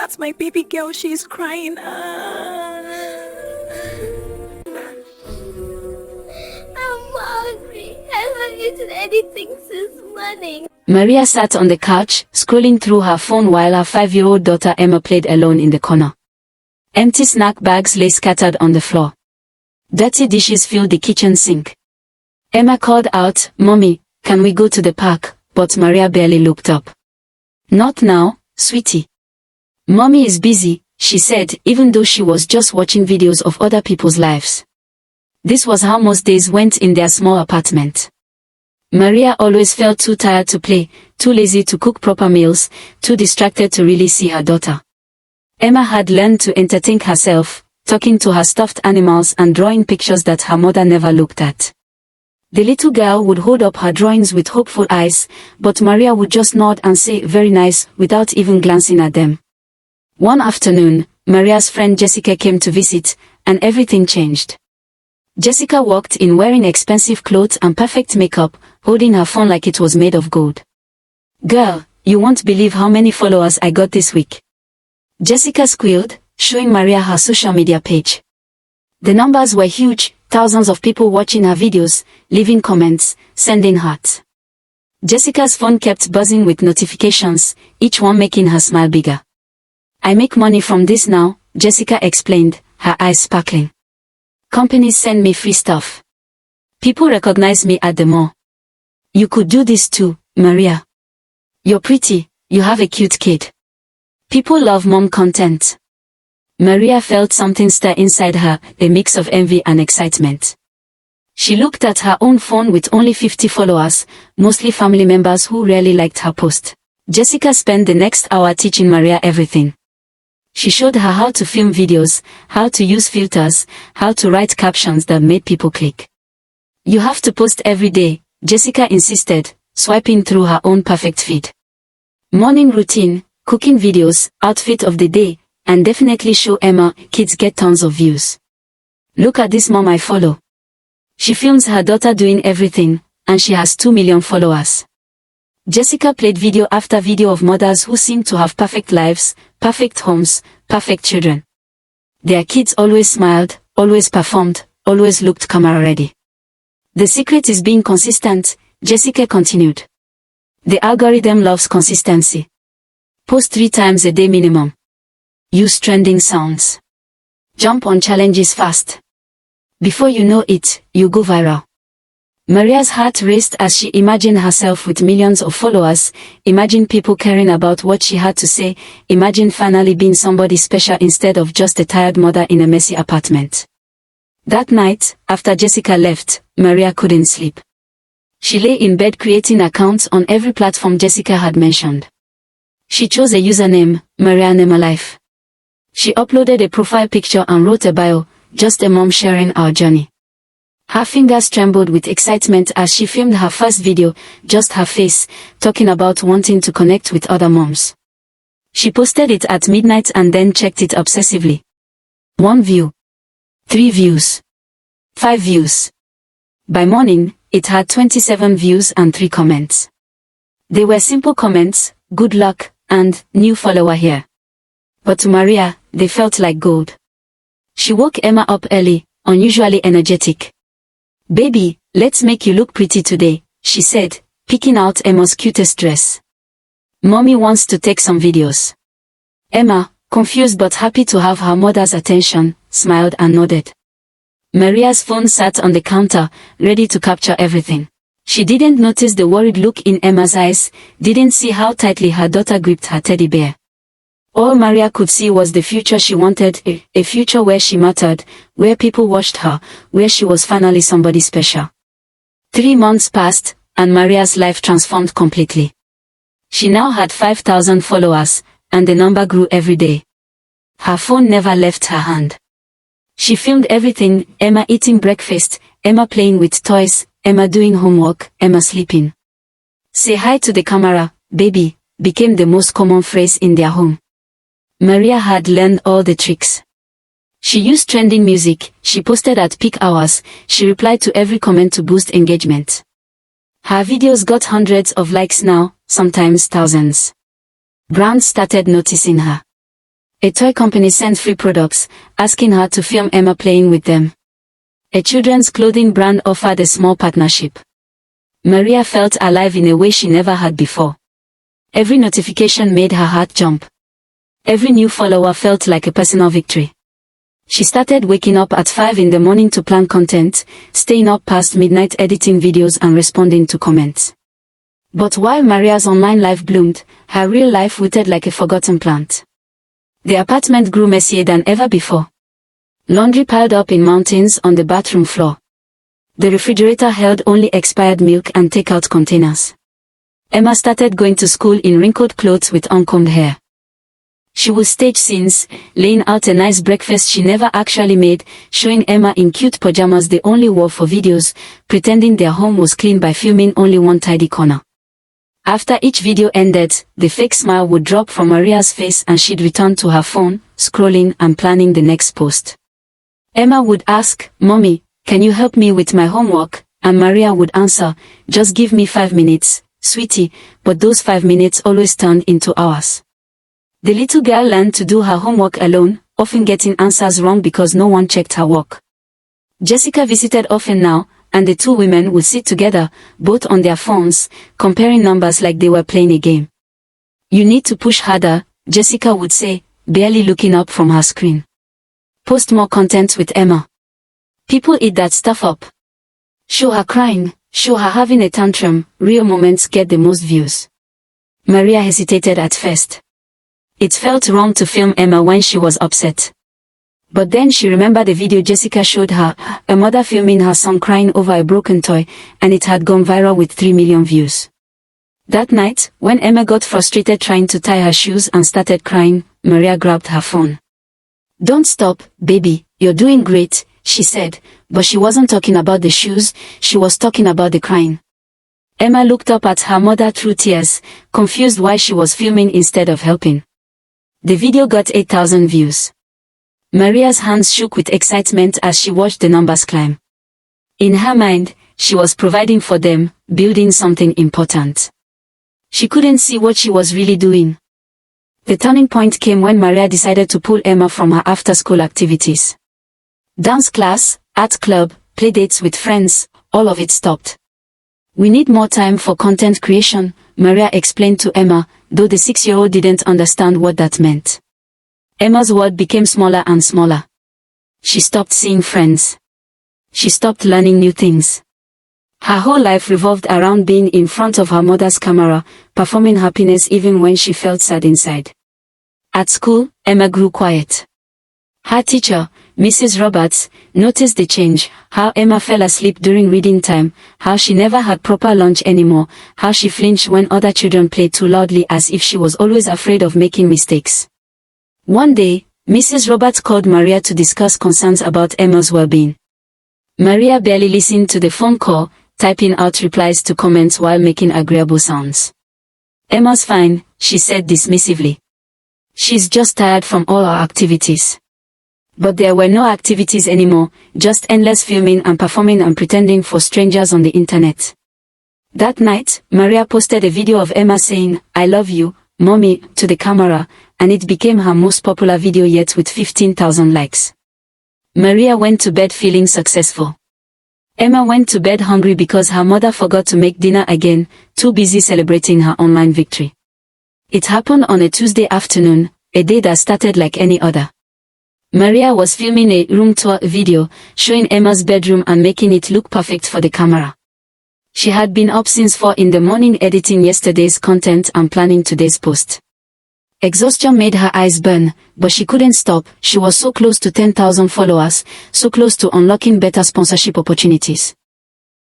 That's my baby girl. She's crying. I'm hungry. I haven't eaten anything since morning. Maria sat on the couch, scrolling through her phone while her 5-year-old daughter Emma played alone in the corner. Empty snack bags lay scattered on the floor. Dirty dishes filled the kitchen sink. Emma called out, "Mommy, can we go to the park?" But Maria barely looked up. "Not now, sweetie. Mommy is busy," she said, even though she was just watching videos of other people's lives. This was how most days went in their small apartment. Maria always felt too tired to play, too lazy to cook proper meals, too distracted to really see her daughter. Emma had learned to entertain herself, talking to her stuffed animals and drawing pictures that her mother never looked at. The little girl would hold up her drawings with hopeful eyes, but Maria would just nod and say "very nice" without even glancing at them. One afternoon, Maria's friend Jessica came to visit, and everything changed. Jessica walked in wearing expensive clothes and perfect makeup, holding her phone like it was made of gold. "Girl, you won't believe how many followers I got this week," Jessica squealed, showing Maria her social media page. The numbers were huge, thousands of people watching her videos, leaving comments, sending hearts. Jessica's phone kept buzzing with notifications, each one making her smile bigger. "I make money from this now," Jessica explained, her eyes sparkling. "Companies send me free stuff. People recognize me at the mall. You could do this too, Maria. You're pretty, you have a cute kid. People love mom content." Maria felt something stir inside her, a mix of envy and excitement. She looked at her own phone with only 50 followers, mostly family members who rarely liked her post. Jessica spent the next hour teaching Maria everything. She showed her how to film videos, how to use filters, how to write captions that made people click. "You have to post every day," Jessica insisted, swiping through her own perfect feed. "Morning routine, cooking videos, outfit of the day, and definitely show Emma, kids get tons of views. Look at this mom I follow. She films her daughter doing everything, and she has 2 million followers." Jessica played video after video of mothers who seemed to have perfect lives, perfect homes, perfect children. Their kids always smiled, always performed, always looked camera ready. "The secret is being consistent," Jessica continued. "The algorithm loves consistency. Post 3 times a day minimum. Use trending sounds. Jump on challenges fast. Before you know it, you go viral." Maria's heart raced as she imagined herself with millions of followers, imagined people caring about what she had to say, imagined finally being somebody special instead of just a tired mother in a messy apartment. That night, after Jessica left, Maria couldn't sleep. She lay in bed creating accounts on every platform Jessica had mentioned. She chose a username, Maria Nema Life. She uploaded a profile picture and wrote a bio, "Just a mom sharing our journey." Her fingers trembled with excitement as she filmed her first video, just her face, talking about wanting to connect with other moms. She posted it at midnight and then checked it obsessively. 1 view. 3 views. 5 views. By morning, it had 27 views and 3 comments. They were simple comments, "Good luck," and "New follower here." But to Maria, they felt like gold. She woke Emma up early, unusually energetic. "Baby, let's make you look pretty today," she said, picking out Emma's cutest dress. "Mommy wants to take some videos." Emma, confused but happy to have her mother's attention, smiled and nodded. Maria's phone sat on the counter, ready to capture everything. She didn't notice the worried look in Emma's eyes, didn't see how tightly her daughter gripped her teddy bear. All Maria could see was the future she wanted, a future where she mattered, where people watched her, where she was finally somebody special. 3 months passed, and Maria's life transformed completely. She now had 5,000 followers, and the number grew every day. Her phone never left her hand. She filmed everything, Emma eating breakfast, Emma playing with toys, Emma doing homework, Emma sleeping. "Say hi to the camera, baby," became the most common phrase in their home. Maria had learned all the tricks. She used trending music, she posted at peak hours, she replied to every comment to boost engagement. Her videos got hundreds of likes now, sometimes thousands. Brands started noticing her. A toy company sent free products, asking her to film Emma playing with them. A children's clothing brand offered a small partnership. Maria felt alive in a way she never had before. Every notification made her heart jump. Every new follower felt like a personal victory. She started waking up at 5 in the morning to plan content, staying up past midnight editing videos and responding to comments. But while Maria's online life bloomed, her real life withered like a forgotten plant. The apartment grew messier than ever before. Laundry piled up in mountains on the bathroom floor. The refrigerator held only expired milk and takeout containers. Emma started going to school in wrinkled clothes with uncombed hair. She would stage scenes, laying out a nice breakfast she never actually made, showing Emma in cute pajamas they only wore for videos, pretending their home was clean by filming only one tidy corner. After each video ended, the fake smile would drop from Maria's face and she'd return to her phone, scrolling and planning the next post. Emma would ask, "Mommy, can you help me with my homework?" And Maria would answer, "Just give me 5 minutes, sweetie," but those 5 minutes always turned into hours. The little girl learned to do her homework alone, often getting answers wrong because no one checked her work. Jessica visited often now, and the two women would sit together, both on their phones, comparing numbers like they were playing a game. "You need to push harder," Jessica would say, barely looking up from her screen. "Post more content with Emma. People eat that stuff up. Show her crying, show her having a tantrum, real moments get the most views." Maria hesitated at first. It felt wrong to film Emma when she was upset. But then she remembered the video Jessica showed her, a mother filming her son crying over a broken toy, and it had gone viral with 3 million views. That night, when Emma got frustrated trying to tie her shoes and started crying, Maria grabbed her phone. "Don't stop, baby, you're doing great," she said, but she wasn't talking about the shoes, she was talking about the crying. Emma looked up at her mother through tears, confused why she was filming instead of helping. The video got 8,000 views. Maria's hands shook with excitement as she watched the numbers climb. In her mind, she was providing for them, building something important. She couldn't see what she was really doing. The turning point came when Maria decided to pull Emma from her after-school activities. Dance class, art club, playdates with friends, all of it stopped. "We need more time for content creation," Maria explained to Emma, though the 6-year-old didn't understand what that meant. Emma's world became smaller and smaller. She stopped seeing friends. She stopped learning new things. Her whole life revolved around being in front of her mother's camera, performing happiness even when she felt sad inside. At school, Emma grew quiet. Her teacher, Mrs. Roberts, noticed the change, how Emma fell asleep during reading time, how she never had proper lunch anymore, how she flinched when other children played too loudly as if she was always afraid of making mistakes. One day, Mrs. Roberts called Maria to discuss concerns about Emma's well-being. Maria barely listened to the phone call, typing out replies to comments while making agreeable sounds. "Emma's fine," she said dismissively. "She's just tired from all our activities." But there were no activities anymore, just endless filming and performing and pretending for strangers on the internet. That night, Maria posted a video of Emma saying, "I love you, Mommy," to the camera, and it became her most popular video yet with 15,000 likes. Maria went to bed feeling successful. Emma went to bed hungry because her mother forgot to make dinner again, too busy celebrating her online victory. It happened on a Tuesday afternoon, a day that started like any other. Maria was filming a room tour video, showing Emma's bedroom and making it look perfect for the camera. She had been up since 4 in the morning editing yesterday's content and planning today's post. Exhaustion made her eyes burn, but she couldn't stop. She was so close to 10,000 followers, so close to unlocking better sponsorship opportunities.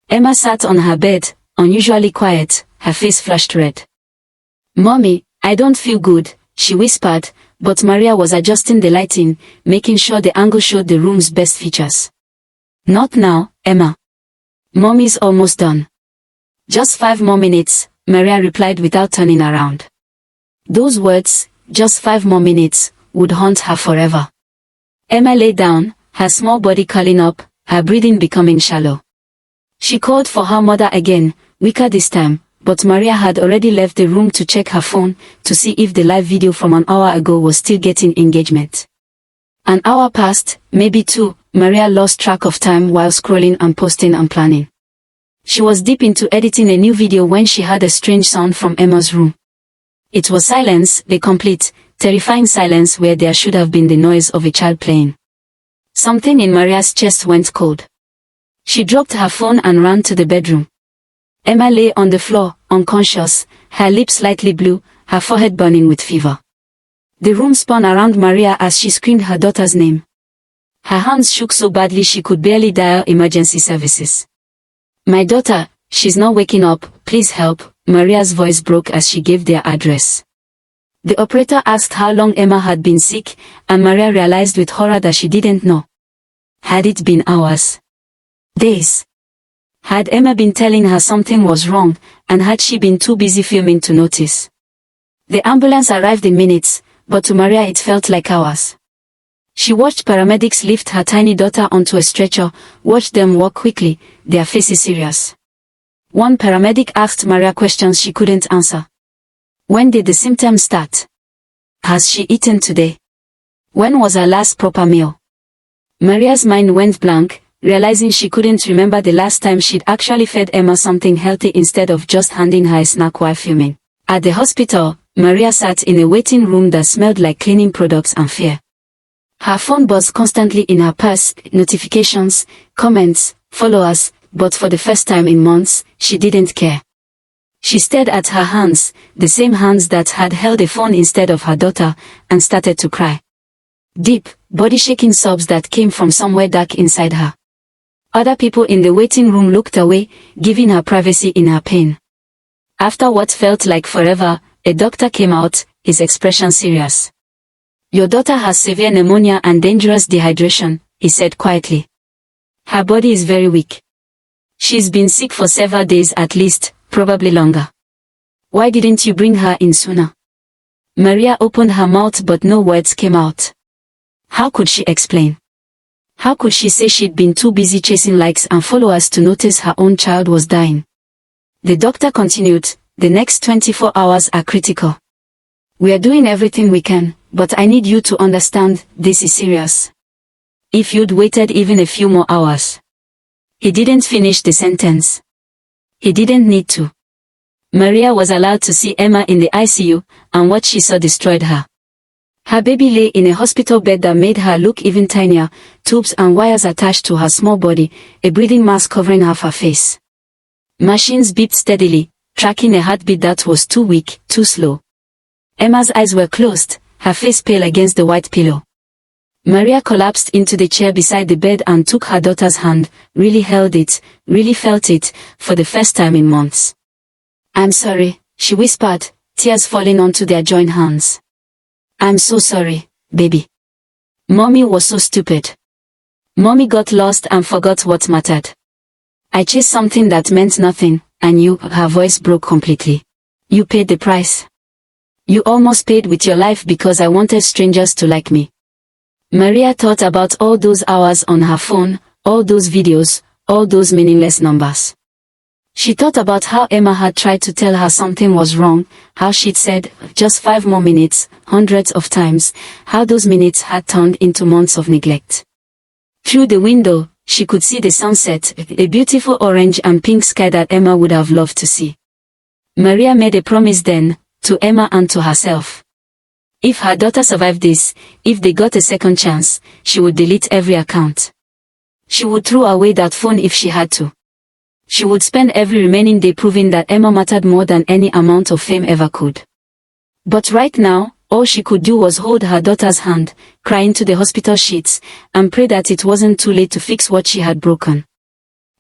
Emma sat on her bed, unusually quiet, her face flushed red. "Mommy, I don't feel good," she whispered, but Maria was adjusting the lighting, making sure the angle showed the room's best features. "Not now, Emma. Mommy's almost done." "Just 5 more minutes," Maria replied without turning around. Those words, "just 5 more minutes," would haunt her forever. Emma lay down, her small body curling up, her breathing becoming shallow. She called for her mother again, weaker this time, but Maria had already left the room to check her phone to see if the live video from an hour ago was still getting engagement. An hour passed, maybe two. Maria lost track of time while scrolling and posting and planning. She was deep into editing a new video when she heard a strange sound from Emma's room. It was silence, the complete, terrifying silence where there should have been the noise of a child playing. Something in Maria's chest went cold. She dropped her phone and ran to the bedroom. Emma lay on the floor, unconscious, her lips slightly blue, her forehead burning with fever. The room spun around Maria as she screamed her daughter's name. Her hands shook so badly she could barely dial emergency services. "My daughter, she's not waking up, please help," Maria's voice broke as she gave their address. The operator asked how long Emma had been sick, and Maria realized with horror that she didn't know. Had it been hours? Days? Had Emma been telling her something was wrong, and had she been too busy filming to notice? The ambulance arrived in minutes, but to Maria it felt like hours. She watched paramedics lift her tiny daughter onto a stretcher, watched them walk quickly, their faces serious. One paramedic asked Maria questions she couldn't answer. When did the symptoms start? Has she eaten today? When was her last proper meal? Maria's mind went blank, realizing she couldn't remember the last time she'd actually fed Emma something healthy instead of just handing her a snack while filming. At the hospital, Maria sat in a waiting room that smelled like cleaning products and fear. Her phone buzzed constantly in her purse, notifications, comments, followers, but for the first time in months, she didn't care. She stared at her hands, the same hands that had held a phone instead of her daughter, and started to cry. Deep, body-shaking sobs that came from somewhere dark inside her. Other people in the waiting room looked away, giving her privacy in her pain. After what felt like forever, a doctor came out, his expression serious. "Your daughter has severe pneumonia and dangerous dehydration," he said quietly. "Her body is very weak. She's been sick for several days at least, probably longer. Why didn't you bring her in sooner?" Maria opened her mouth but no words came out. How could she explain? How could she say she'd been too busy chasing likes and followers to notice her own child was dying? The doctor continued, "The next 24 hours are critical. We are doing everything we can, but I need you to understand, this is serious. If you'd waited even a few more hours." He didn't finish the sentence. He didn't need to. Maria was allowed to see Emma in the ICU, and what she saw destroyed her. Her baby lay in a hospital bed that made her look even tinier, tubes and wires attached to her small body, a breathing mask covering half her face. Machines beeped steadily, tracking a heartbeat that was too weak, too slow. Emma's eyes were closed, her face pale against the white pillow. Maria collapsed into the chair beside the bed and took her daughter's hand, really held it, really felt it, for the first time in months. "I'm sorry," she whispered, tears falling onto their joined hands. "I'm so sorry, baby. Mommy was so stupid. Mommy got lost and forgot what mattered. I chased something that meant nothing, and you," her voice broke completely. "You paid the price. You almost paid with your life because I wanted strangers to like me." Maria thought about all those hours on her phone, all those videos, all those meaningless numbers. She thought about how Emma had tried to tell her something was wrong, how she'd said, "Just 5 more minutes," hundreds of times, how those minutes had turned into months of neglect. Through the window, she could see the sunset, a beautiful orange and pink sky that Emma would have loved to see. Maria made a promise then, to Emma and to herself. If her daughter survived this, if they got a second chance, she would delete every account. She would throw away that phone if she had to. She would spend every remaining day proving that Emma mattered more than any amount of fame ever could. But right now, all she could do was hold her daughter's hand, cry into the hospital sheets, and pray that it wasn't too late to fix what she had broken.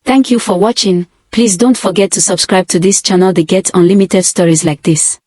Thank you for watching. Please don't forget to subscribe to this channel to get unlimited stories like this.